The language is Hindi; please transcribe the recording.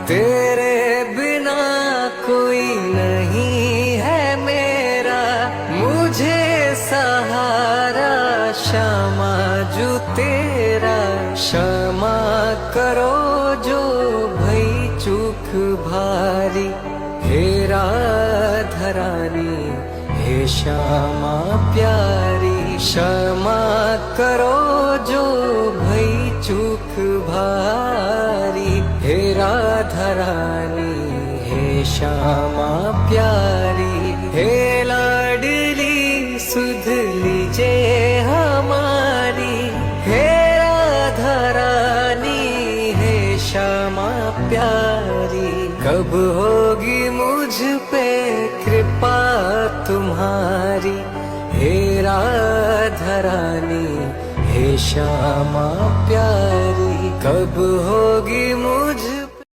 तेरे बिना कोई नहीं है मेरा, मुझे सहारा क्षमा जो तेरा। क्षमा करो जो भई चूक भारी, हे राधारानी हे श्यामा प्यारी। क्षमा करो जो भई चूक भारी, हे राधारानी हे श्यामा प्यारी। हे लाडली सुध लीजे हमारी, हे राधारानी हे श्यामा प्यारी। कब होगी मुझ पे कृपा तुम्हारी, हे राधारानी हे श्यामा प्यारी। कब होगी मुझ